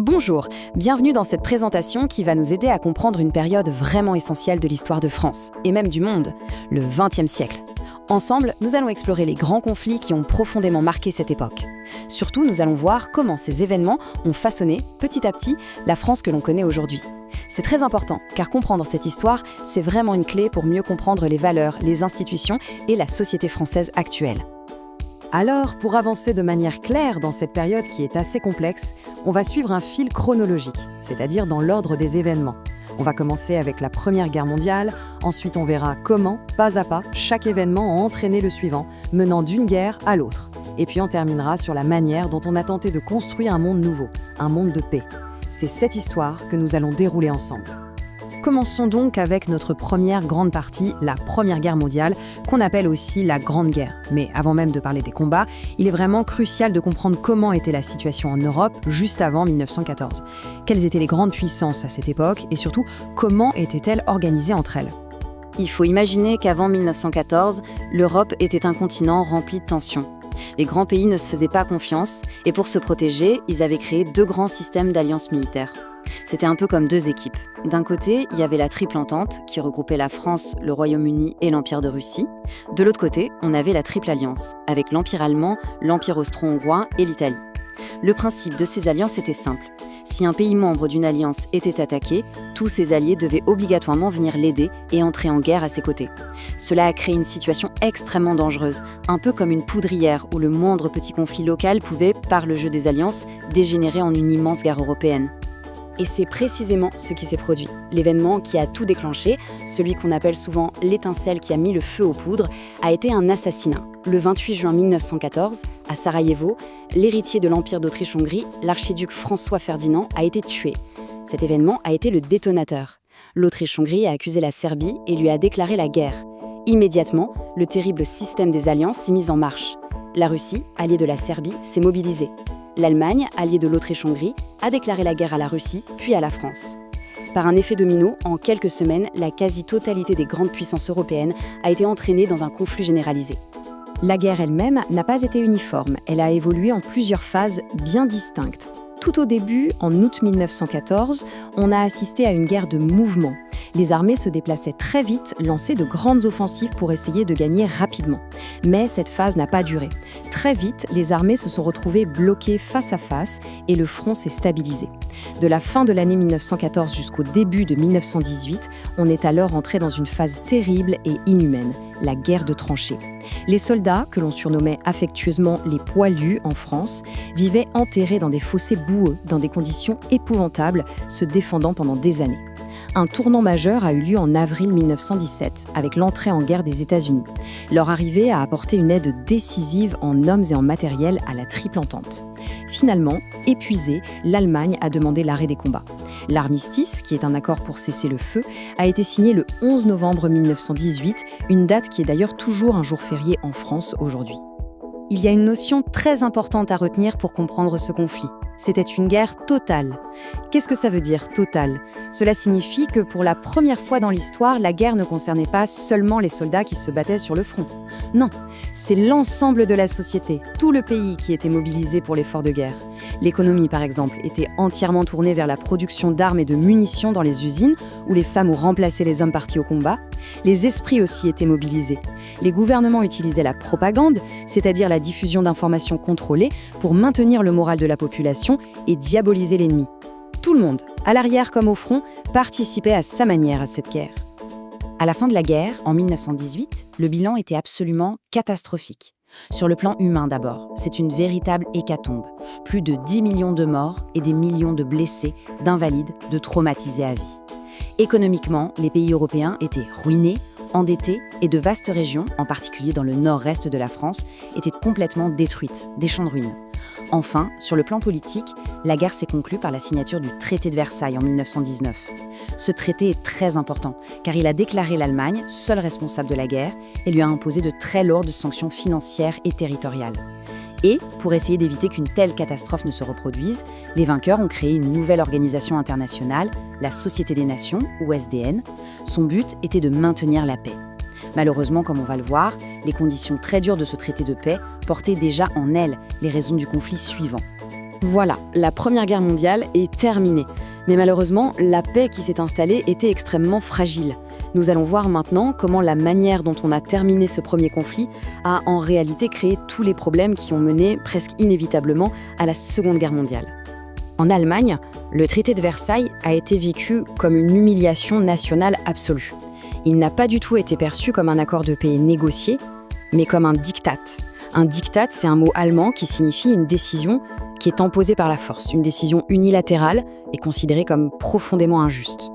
Bonjour, bienvenue dans cette présentation qui va nous aider à comprendre une période vraiment essentielle de l'histoire de France, et même du monde, le XXe siècle. Ensemble, nous allons explorer les grands conflits qui ont profondément marqué cette époque. Surtout, nous allons voir comment ces événements ont façonné, petit à petit, la France que l'on connaît aujourd'hui. C'est très important, car comprendre cette histoire, c'est vraiment une clé pour mieux comprendre les valeurs, les institutions et la société française actuelle. Alors, pour avancer de manière claire dans cette période qui est assez complexe, on va suivre un fil chronologique, c'est-à-dire dans l'ordre des événements. On va commencer avec la Première Guerre mondiale, ensuite on verra comment, pas à pas, chaque événement a entraîné le suivant, menant d'une guerre à l'autre. Et puis on terminera sur la manière dont on a tenté de construire un monde nouveau, un monde de paix. C'est cette histoire que nous allons dérouler ensemble. Commençons donc avec notre première grande partie, la Première Guerre mondiale, qu'on appelle aussi la Grande Guerre. Mais avant même de parler des combats, il est vraiment crucial de comprendre comment était la situation en Europe juste avant 1914. Quelles étaient les grandes puissances à cette époque et surtout, comment étaient-elles organisées entre elles ? Il faut imaginer qu'avant 1914, l'Europe était un continent rempli de tensions. Les grands pays ne se faisaient pas confiance et pour se protéger, ils avaient créé deux grands systèmes d'alliances militaires. C'était un peu comme deux équipes. D'un côté, il y avait la Triple Entente, qui regroupait la France, le Royaume-Uni et l'Empire de Russie. De l'autre côté, on avait la Triple Alliance, avec l'Empire allemand, l'Empire austro-hongrois et l'Italie. Le principe de ces alliances était simple. Si un pays membre d'une alliance était attaqué, tous ses alliés devaient obligatoirement venir l'aider et entrer en guerre à ses côtés. Cela a créé une situation extrêmement dangereuse, un peu comme une poudrière où le moindre petit conflit local pouvait, par le jeu des alliances, dégénérer en une immense guerre européenne. Et c'est précisément ce qui s'est produit. L'événement qui a tout déclenché, celui qu'on appelle souvent l'étincelle qui a mis le feu aux poudres, a été un assassinat. Le 28 juin 1914, à Sarajevo, l'héritier de l'Empire d'Autriche-Hongrie, l'archiduc François Ferdinand, a été tué. Cet événement a été le détonateur. L'Autriche-Hongrie a accusé la Serbie et lui a déclaré la guerre. Immédiatement, le terrible système des alliances s'est mis en marche. La Russie, alliée de la Serbie, s'est mobilisée. L'Allemagne, alliée de l'Autriche-Hongrie, a déclaré la guerre à la Russie, puis à la France. Par un effet domino, en quelques semaines, la quasi-totalité des grandes puissances européennes a été entraînée dans un conflit généralisé. La guerre elle-même n'a pas été uniforme, elle a évolué en plusieurs phases bien distinctes. Tout au début, en août 1914, on a assisté à une guerre de mouvement. Les armées se déplaçaient très vite, lançaient de grandes offensives pour essayer de gagner rapidement. Mais cette phase n'a pas duré. Très vite, les armées se sont retrouvées bloquées face à face et le front s'est stabilisé. De la fin de l'année 1914 jusqu'au début de 1918, on est alors entré dans une phase terrible et inhumaine, la guerre de tranchées. Les soldats, que l'on surnommait affectueusement les poilus en France, vivaient enterrés dans des fossés boueux, dans des conditions épouvantables, se défendant pendant des années. Un tournant majeur a eu lieu en avril 1917, avec l'entrée en guerre des États-Unis. Leur arrivée a apporté une aide décisive en hommes et en matériel à la Triple Entente. Finalement, épuisée, l'Allemagne a demandé l'arrêt des combats. L'armistice, qui est un accord pour cesser le feu, a été signé le 11 novembre 1918, une date qui est d'ailleurs toujours un jour férié en France aujourd'hui. Il y a une notion très importante à retenir pour comprendre ce conflit. C'était une guerre totale. Qu'est-ce que ça veut dire, totale ? Cela signifie que pour la première fois dans l'histoire, la guerre ne concernait pas seulement les soldats qui se battaient sur le front. Non, c'est l'ensemble de la société, tout le pays qui était mobilisé pour l'effort de guerre. L'économie, par exemple, était entièrement tournée vers la production d'armes et de munitions dans les usines, où les femmes ont remplacé les hommes partis au combat. Les esprits aussi étaient mobilisés. Les gouvernements utilisaient la propagande, c'est-à-dire la diffusion d'informations contrôlées, pour maintenir le moral de la population et diaboliser l'ennemi. Tout le monde, à l'arrière comme au front, participait à sa manière à cette guerre. À la fin de la guerre, en 1918, le bilan était absolument catastrophique. Sur le plan humain d'abord, c'est une véritable hécatombe. Plus de 10 millions de morts et des millions de blessés, d'invalides, de traumatisés à vie. Économiquement, les pays européens étaient ruinés, endettés et de vastes régions, en particulier dans le nord-est de la France, étaient complètement détruites, des champs de ruines. Enfin, sur le plan politique, la guerre s'est conclue par la signature du traité de Versailles en 1919. Ce traité est très important, car il a déclaré l'Allemagne seule responsable de la guerre et lui a imposé de très lourdes sanctions financières et territoriales. Et, pour essayer d'éviter qu'une telle catastrophe ne se reproduise, les vainqueurs ont créé une nouvelle organisation internationale, la Société des Nations, ou SDN. Son but était de maintenir la paix. Malheureusement, comme on va le voir, les conditions très dures de ce traité de paix portaient déjà en elles les raisons du conflit suivant. Voilà, la Première Guerre mondiale est terminée. Mais malheureusement, la paix qui s'est installée était extrêmement fragile. Nous allons voir maintenant comment la manière dont on a terminé ce premier conflit a en réalité créé tous les problèmes qui ont mené presque inévitablement à la Seconde Guerre mondiale. En Allemagne, le traité de Versailles a été vécu comme une humiliation nationale absolue. Il n'a pas du tout été perçu comme un accord de paix négocié, mais comme un diktat. Un diktat, c'est un mot allemand qui signifie une décision qui est imposée par la force, une décision unilatérale et considérée comme profondément injuste.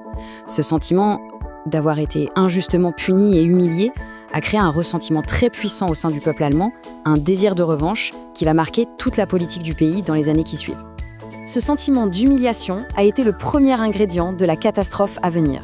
Ce sentiment d'avoir été injustement puni et humilié a créé un ressentiment très puissant au sein du peuple allemand, un désir de revanche qui va marquer toute la politique du pays dans les années qui suivent. Ce sentiment d'humiliation a été le premier ingrédient de la catastrophe à venir.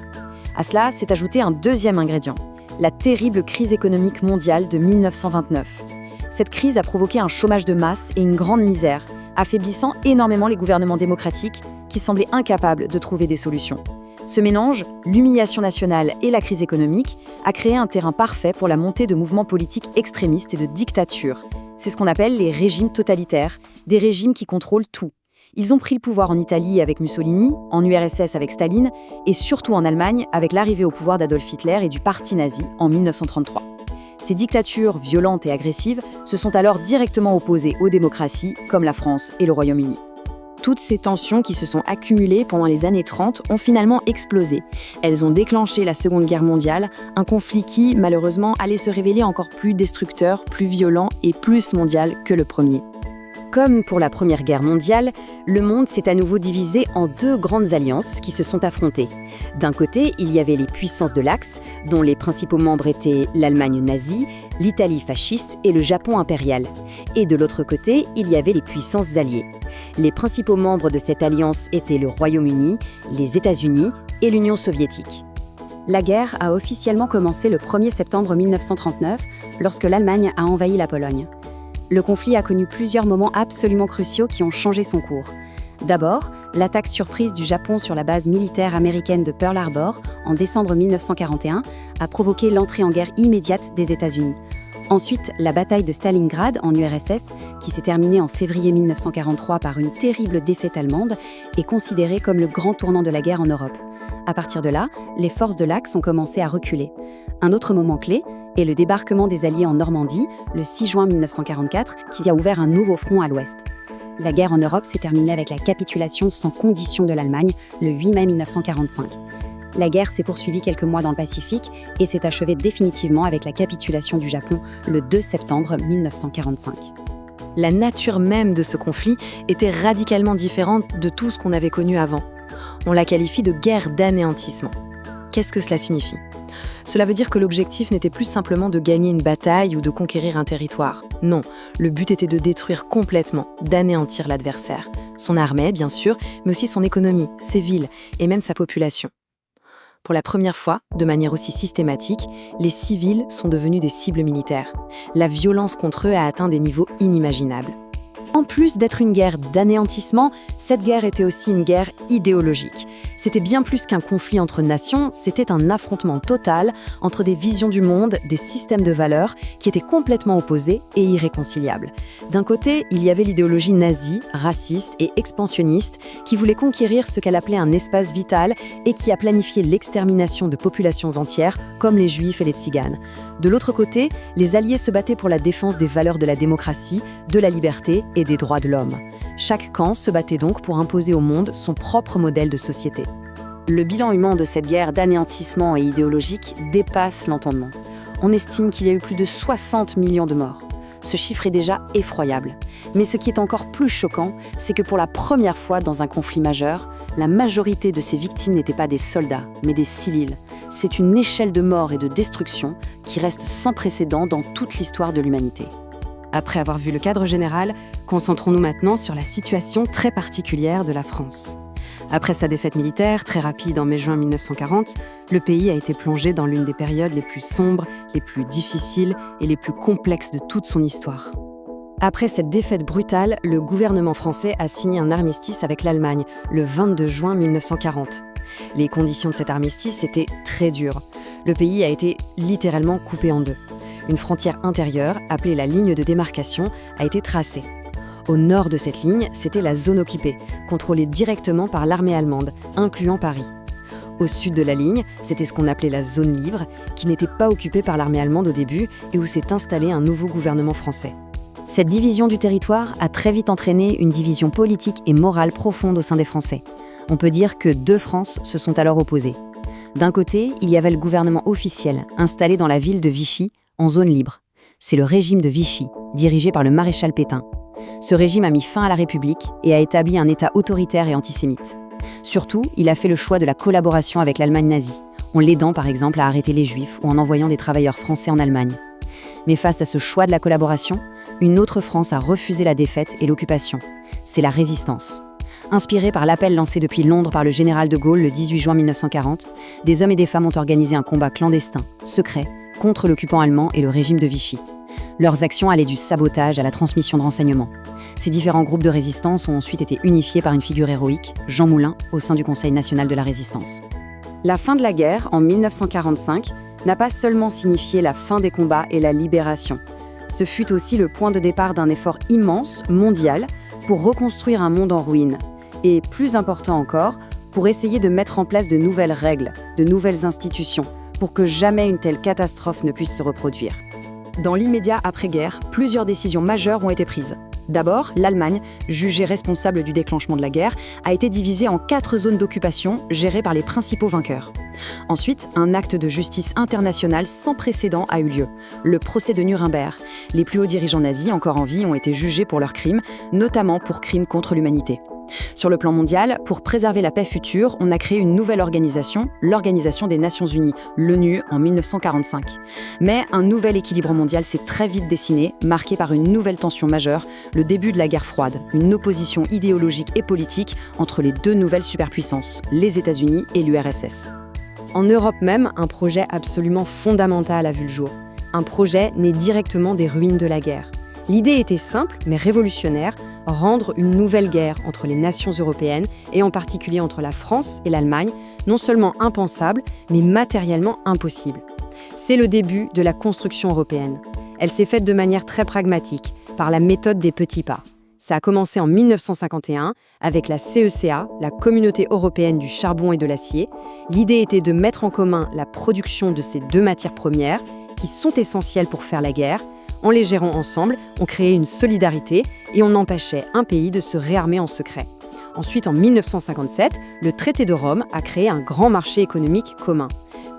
À cela s'est ajouté un deuxième ingrédient, la terrible crise économique mondiale de 1929. Cette crise a provoqué un chômage de masse et une grande misère, affaiblissant énormément les gouvernements démocratiques qui semblaient incapables de trouver des solutions. Ce mélange, l'humiliation nationale et la crise économique, a créé un terrain parfait pour la montée de mouvements politiques extrémistes et de dictatures. C'est ce qu'on appelle les régimes totalitaires, des régimes qui contrôlent tout. Ils ont pris le pouvoir en Italie avec Mussolini, en URSS avec Staline et surtout en Allemagne avec l'arrivée au pouvoir d'Adolf Hitler et du parti nazi en 1933. Ces dictatures violentes et agressives se sont alors directement opposées aux démocraties comme la France et le Royaume-Uni. Toutes ces tensions qui se sont accumulées pendant les années 30 ont finalement explosé. Elles ont déclenché la Seconde Guerre mondiale, un conflit qui, malheureusement, allait se révéler encore plus destructeur, plus violent et plus mondial que le premier. Comme pour la Première Guerre mondiale, le monde s'est à nouveau divisé en deux grandes alliances qui se sont affrontées. D'un côté, il y avait les puissances de l'Axe, dont les principaux membres étaient l'Allemagne nazie, l'Italie fasciste et le Japon impérial. Et de l'autre côté, il y avait les puissances alliées. Les principaux membres de cette alliance étaient le Royaume-Uni, les États-Unis et l'Union soviétique. La guerre a officiellement commencé le 1er septembre 1939, lorsque l'Allemagne a envahi la Pologne. Le conflit a connu plusieurs moments absolument cruciaux qui ont changé son cours. D'abord, l'attaque surprise du Japon sur la base militaire américaine de Pearl Harbor en décembre 1941 a provoqué l'entrée en guerre immédiate des États-Unis. Ensuite, la bataille de Stalingrad en URSS, qui s'est terminée en février 1943 par une terrible défaite allemande, est considérée comme le grand tournant de la guerre en Europe. À partir de là, les forces de l'Axe ont commencé à reculer. Un autre moment clé est le débarquement des Alliés en Normandie, le 6 juin 1944, qui a ouvert un nouveau front à l'ouest. La guerre en Europe s'est terminée avec la capitulation sans condition de l'Allemagne, le 8 mai 1945. La guerre s'est poursuivie quelques mois dans le Pacifique et s'est achevée définitivement avec la capitulation du Japon le 2 septembre 1945. La nature même de ce conflit était radicalement différente de tout ce qu'on avait connu avant. On la qualifie de guerre d'anéantissement. Qu'est-ce que cela signifie ? Cela veut dire que l'objectif n'était plus simplement de gagner une bataille ou de conquérir un territoire. Non, le but était de détruire complètement, d'anéantir l'adversaire. Son armée, bien sûr, mais aussi son économie, ses villes et même sa population. Pour la première fois, de manière aussi systématique, les civils sont devenus des cibles militaires. La violence contre eux a atteint des niveaux inimaginables. En plus d'être une guerre d'anéantissement, cette guerre était aussi une guerre idéologique. C'était bien plus qu'un conflit entre nations, c'était un affrontement total entre des visions du monde, des systèmes de valeurs qui étaient complètement opposés et irréconciliables. D'un côté, il y avait l'idéologie nazie, raciste et expansionniste qui voulait conquérir ce qu'elle appelait un espace vital et qui a planifié l'extermination de populations entières comme les Juifs et les Tziganes. De l'autre côté, les Alliés se battaient pour la défense des valeurs de la démocratie, de la liberté et des droits de l'homme. Chaque camp se battait donc pour imposer au monde son propre modèle de société. Le bilan humain de cette guerre d'anéantissement et idéologique dépasse l'entendement. On estime qu'il y a eu plus de 60 millions de morts. Ce chiffre est déjà effroyable. Mais ce qui est encore plus choquant, c'est que pour la première fois dans un conflit majeur, la majorité de ces victimes n'étaient pas des soldats, mais des civils. C'est une échelle de mort et de destruction qui reste sans précédent dans toute l'histoire de l'humanité. Après avoir vu le cadre général, concentrons-nous maintenant sur la situation très particulière de la France. Après sa défaite militaire, très rapide en mai-juin 1940, le pays a été plongé dans l'une des périodes les plus sombres, les plus difficiles et les plus complexes de toute son histoire. Après cette défaite brutale, le gouvernement français a signé un armistice avec l'Allemagne le 22 juin 1940. Les conditions de cet armistice étaient très dures. Le pays a été littéralement coupé en deux. Une frontière intérieure, appelée la ligne de démarcation, a été tracée. Au nord de cette ligne, c'était la zone occupée, contrôlée directement par l'armée allemande, incluant Paris. Au sud de la ligne, c'était ce qu'on appelait la zone libre, qui n'était pas occupée par l'armée allemande au début et où s'est installé un nouveau gouvernement français. Cette division du territoire a très vite entraîné une division politique et morale profonde au sein des Français. On peut dire que deux France se sont alors opposées. D'un côté, il y avait le gouvernement officiel, installé dans la ville de Vichy, en zone libre. C'est le régime de Vichy, dirigé par le maréchal Pétain. Ce régime a mis fin à la République et a établi un État autoritaire et antisémite. Surtout, il a fait le choix de la collaboration avec l'Allemagne nazie, en l'aidant par exemple à arrêter les Juifs ou en envoyant des travailleurs français en Allemagne. Mais face à ce choix de la collaboration, une autre France a refusé la défaite et l'occupation. C'est la résistance. Inspirée par l'appel lancé depuis Londres par le général de Gaulle le 18 juin 1940, des hommes et des femmes ont organisé un combat clandestin, secret, contre l'occupant allemand et le régime de Vichy. Leurs actions allaient du sabotage à la transmission de renseignements. Ces différents groupes de résistance ont ensuite été unifiés par une figure héroïque, Jean Moulin, au sein du Conseil national de la résistance. La fin de la guerre, en 1945, n'a pas seulement signifié la fin des combats et la libération. Ce fut aussi le point de départ d'un effort immense, mondial, pour reconstruire un monde en ruine. Et plus important encore, pour essayer de mettre en place de nouvelles règles, de nouvelles institutions, pour que jamais une telle catastrophe ne puisse se reproduire. Dans l'immédiat après-guerre, plusieurs décisions majeures ont été prises. D'abord, l'Allemagne, jugée responsable du déclenchement de la guerre, a été divisée en 4 zones d'occupation gérées par les principaux vainqueurs. Ensuite, un acte de justice internationale sans précédent a eu lieu, le procès de Nuremberg. Les plus hauts dirigeants nazis encore en vie ont été jugés pour leurs crimes, notamment pour crimes contre l'humanité. Sur le plan mondial, pour préserver la paix future, on a créé une nouvelle organisation, l'Organisation des Nations Unies, l'ONU, en 1945. Mais un nouvel équilibre mondial s'est très vite dessiné, marqué par une nouvelle tension majeure, le début de la guerre froide, une opposition idéologique et politique entre les deux nouvelles superpuissances, les États-Unis et l'URSS. En Europe même, un projet absolument fondamental a vu le jour. Un projet né directement des ruines de la guerre. L'idée était simple, mais révolutionnaire, rendre une nouvelle guerre entre les nations européennes, et en particulier entre la France et l'Allemagne, non seulement impensable, mais matériellement impossible. C'est le début de la construction européenne. Elle s'est faite de manière très pragmatique, par la méthode des petits pas. Ça a commencé en 1951 avec la CECA, la Communauté européenne du charbon et de l'acier. L'idée était de mettre en commun la production de ces deux matières premières, qui sont essentielles pour faire la guerre. En les gérant ensemble, on créait une solidarité et on empêchait un pays de se réarmer en secret. Ensuite, en 1957, le traité de Rome a créé un grand marché économique commun.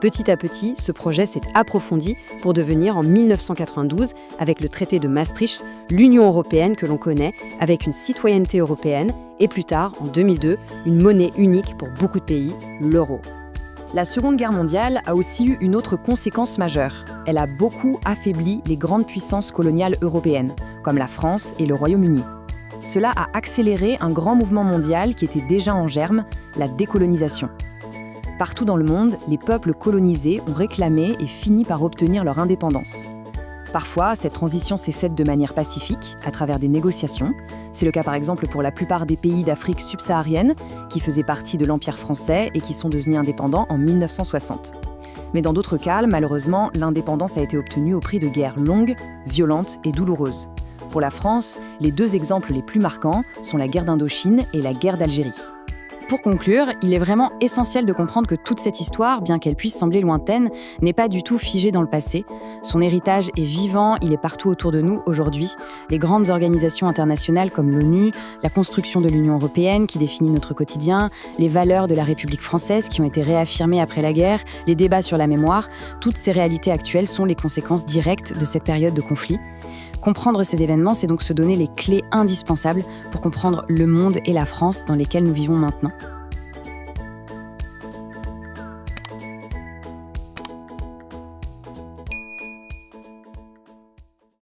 Petit à petit, ce projet s'est approfondi pour devenir en 1992, avec le traité de Maastricht, l'Union européenne que l'on connaît, avec une citoyenneté européenne et plus tard, en 2002, une monnaie unique pour beaucoup de pays, l'euro. La Seconde Guerre mondiale a aussi eu une autre conséquence majeure. Elle a beaucoup affaibli les grandes puissances coloniales européennes, comme la France et le Royaume-Uni. Cela a accéléré un grand mouvement mondial qui était déjà en germe, la décolonisation. Partout dans le monde, les peuples colonisés ont réclamé et fini par obtenir leur indépendance. Parfois, cette transition s'est faite de manière pacifique, à travers des négociations. C'est le cas par exemple pour la plupart des pays d'Afrique subsaharienne, qui faisaient partie de l'Empire français et qui sont devenus indépendants en 1960. Mais dans d'autres cas, malheureusement, l'indépendance a été obtenue au prix de guerres longues, violentes et douloureuses. Pour la France, les deux exemples les plus marquants sont la guerre d'Indochine et la guerre d'Algérie. Pour conclure, il est vraiment essentiel de comprendre que toute cette histoire, bien qu'elle puisse sembler lointaine, n'est pas du tout figée dans le passé. Son héritage est vivant, il est partout autour de nous aujourd'hui. Les grandes organisations internationales comme l'ONU, la construction de l'Union européenne qui définit notre quotidien, les valeurs de la République française qui ont été réaffirmées après la guerre, les débats sur la mémoire, toutes ces réalités actuelles sont les conséquences directes de cette période de conflit. Comprendre ces événements, c'est donc se donner les clés indispensables pour comprendre le monde et la France dans lesquels nous vivons maintenant.